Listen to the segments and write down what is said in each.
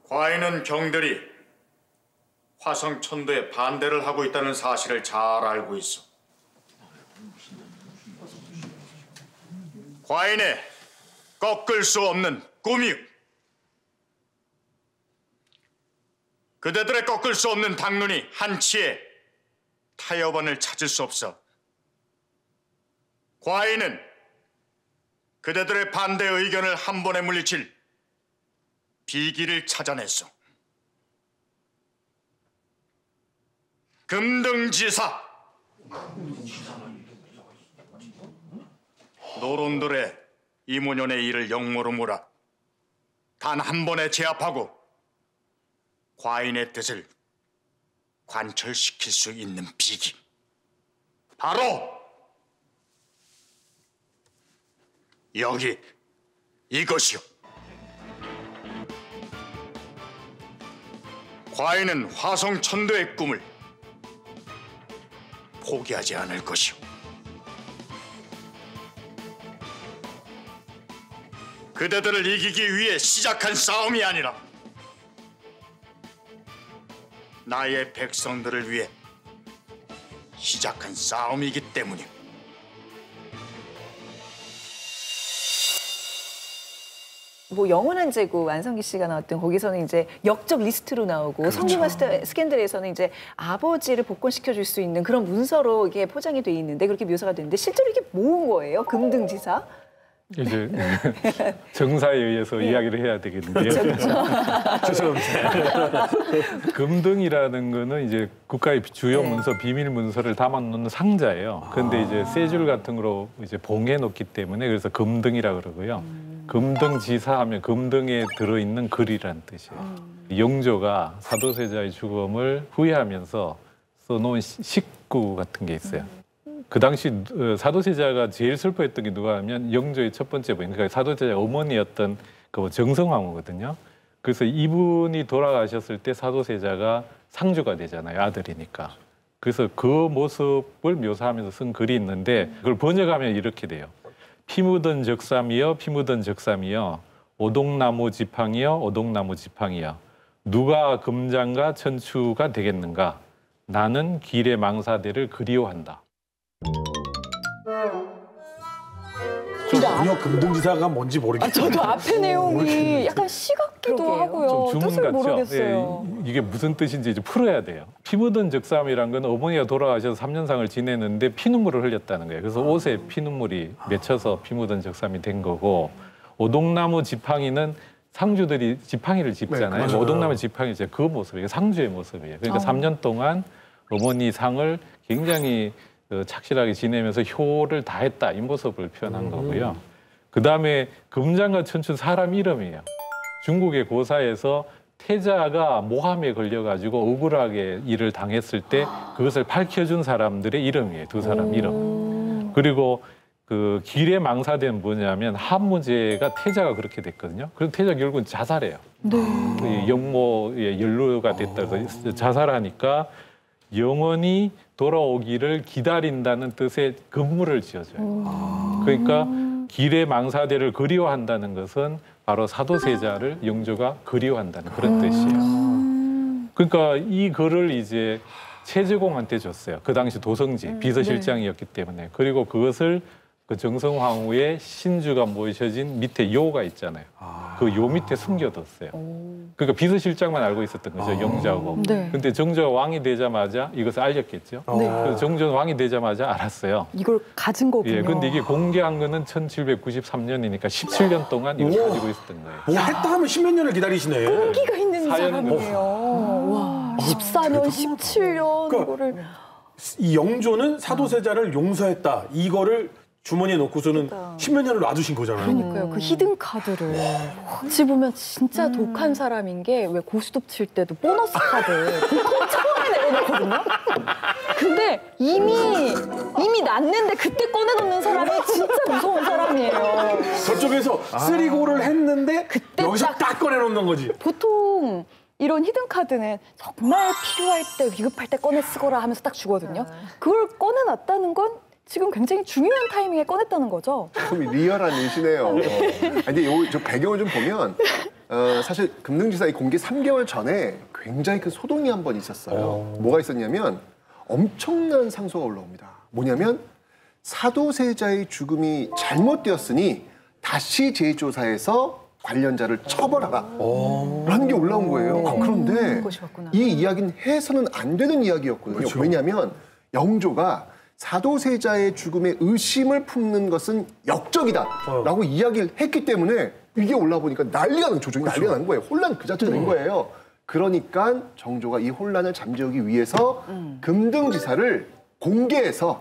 과인은 경들이 화성천도에 반대를 하고 있다는 사실을 잘 알고 있어. 과인의 꺾을 수 없는 꿈이요. 그대들의 꺾을 수 없는 당론이 한치의 타협안을 찾을 수 없어. 과인은 그대들의 반대 의견을 한 번에 물리칠 비기를 찾아냈어. 금등지사 노론들의 이문연의 일을 역모로 몰아 단 한 번에 제압하고 과인의 뜻을 관철시킬 수 있는 비기, 바로 여기 이것이요. 과인은 화성천도의 꿈을 포기하지 않을 것이요. 그대들을 이기기 위해 시작한 싸움이 아니라 나의 백성들을 위해 시작한 싸움이기 때문이요. 뭐 영원한 제국 안성기 씨가 나왔던 거기서는 이제 역적 리스트로 나오고 그렇죠. 성균관 스캔들에서는 이제 아버지를 복권시켜 줄 수 있는 그런 문서로 이게 포장이 돼 있는데 그렇게 묘사가 되는데 실제로 이게 모은 거예요? 금등지사? 이제 정사에 의해서 이야기를 해야 되겠는데요. 죄송합니다. 금등이라는 거는 이제 국가의 주요 문서, 비밀 문서를 담아놓는 상자예요. 그런데 이제 쇠줄 같은 거로 이제 봉해 놓기 때문에 그래서 금등이라 그러고요. 금등지사하면 금등에 들어있는 글이란 뜻이에요. 영조가 사도세자의 죽음을 후회하면서 써놓은 식구 같은 게 있어요. 그 당시 사도세자가 제일 슬퍼했던 게 누가 하면 영조의 첫 번째 부인, 그러니까 사도세자 어머니였던 그 정성황후거든요. 그래서 이분이 돌아가셨을 때 사도세자가 상주가 되잖아요, 아들이니까. 그래서 그 모습을 묘사하면서 쓴 글이 있는데 그걸 번역하면 이렇게 돼요. 피 묻은 적삼이여, 피 묻은 적삼이여, 오동나무 지팡이여, 오동나무 지팡이여, 누가 금장과 천추가 되겠는가? 나는 길의 망사대를 그리워한다. 전혀 금등지사가 뭔지 모르겠어요. 저도 앞에 내용이 약간 시 같기도 그러게요. 하고요. 좀 주문 뜻을 같죠? 모르겠어요. 예, 이게 무슨 뜻인지 이제 풀어야 돼요. 피 묻은 적삼이란 건 어머니가 돌아가셔서 3년상을 지내는데 피눈물을 흘렸다는 거예요. 그래서 옷에 피눈물이 맺혀서 피 묻은 적삼이 된 거고, 오동나무 지팡이는 상주들이 지팡이를 짚잖아요. 네, 오동나무 지팡이 이제 그 모습이에요. 상주의 모습이에요. 그러니까 3년 동안 어머니 상을 굉장히 착실하게 지내면서 효를 다했다, 이 모습을 표현한 거고요. 그다음에 금장과 천추 사람 이름이에요. 중국의 고사에서 태자가 모함에 걸려가지고 억울하게 일을 당했을 때 그것을 밝혀준 사람들의 이름이에요. 두 사람 이름. 그리고 그 길의 망사대는 뭐냐면 한무제가 태자가 그렇게 됐거든요. 그래서 태자 결국은 자살해요. 네. 영모에 연루가 됐다고 자살하니까 영원히 돌아오기를 기다린다는 뜻의 금물을 지어줘요. 그러니까 길의 망사대를 그리워한다는 것은 바로 사도세자를 영조가 그리워한다는 그런 뜻이에요. 그러니까 이 글을 이제 최재공한테 줬어요. 그 당시 도성지 비서실장이었기 때문에. 그리고 그것을 그 정성황후의 신주가 모셔진 밑에 요가 있잖아요. 그 요 밑에 숨겨뒀어요. 그러니까 비서실장만 알고 있었던 거죠, 영조하고. 네. 근데 정조가 왕이 되자마자 이것을 알렸겠죠. 그래서 정조는 왕이 되자마자 알았어요. 이걸 가진 거군요. 예, 근데 이게 공개한 거는 1793년이니까 17년 동안 이걸 가지고 있었던 거예요. 뭐 했다 하면 10몇 년을 기다리시네. 끈기가 있는 사연은 사람이에요. 와, 14년, 17년 그러니까 이거를. 이 영조는 사도세자를 용서했다. 이거를 주머니에 넣고서는 10몇 년을 놔두신 거잖아요. 그러니까요. 그 히든 카드를 어찌 보면 진짜 독한 사람인 게 왜 고스톱 칠 때도 보너스 카드 보통 처음에 내려놓거든요. 근데 이미 났는데 그때 꺼내놓는 사람이 진짜 무서운 사람이에요. 저쪽에서 쓰리고를 했는데 그때 여기서 딱 꺼내놓는 거지. 보통 이런 히든 카드는 정말 필요할 때 위급할 때 꺼내 쓰거라 하면서 딱 주거든요. 그걸 꺼내놨다는 건 지금 굉장히 중요한 타이밍에 꺼냈다는 거죠. 좀 리얼한 일시네요. 근데 저 배경을 좀 보면 사실 금능지사 이 공개 3개월 전에 굉장히 큰 소동이 한 번 있었어요. 뭐가 있었냐면 엄청난 상소가 올라옵니다. 뭐냐면 사도세자의 죽음이 잘못되었으니 다시 재조사해서 관련자를 처벌하라 라는 게 올라온 거예요. 그런데 그것이 맞구나. 이 이야기는 해서는 안 되는 이야기였거든요. 그렇죠. 왜냐하면 영조가 사도세자의 죽음에 의심을 품는 것은 역적이다라고 이야기를 했기 때문에 이게 올라보니까 난리가 난 조정이 난리가 난 거예요. 혼란 그 자체가 된 거예요. 그러니까 정조가 이 혼란을 잠재우기 위해서 금등지사를 공개해서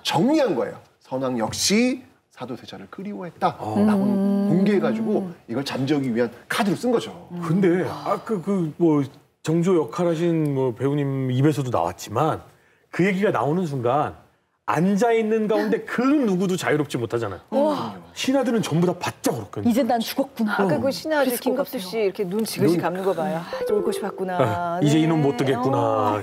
정리한 거예요. 선왕 역시 사도세자를 그리워했다라고 공개해가지고 이걸 잠재우기 위한 카드로 쓴 거죠. 근데 아까 뭐 정조 역할하신 뭐 배우님 입에서도 나왔지만 그 얘기가 나오는 순간 앉아 있는 가운데 그 누구도 자유롭지 못하잖아요. 신하들은 전부 다 바짝 울었거든요. 이제 난 죽었구나. 아까 그 신하들 그랬을 것 김갑수 같아요. 씨 이렇게 눈 지그시 감는 거 봐요. 아, 올 곳이 봤구나. 이제 네. 이놈 못 뜨겠구나.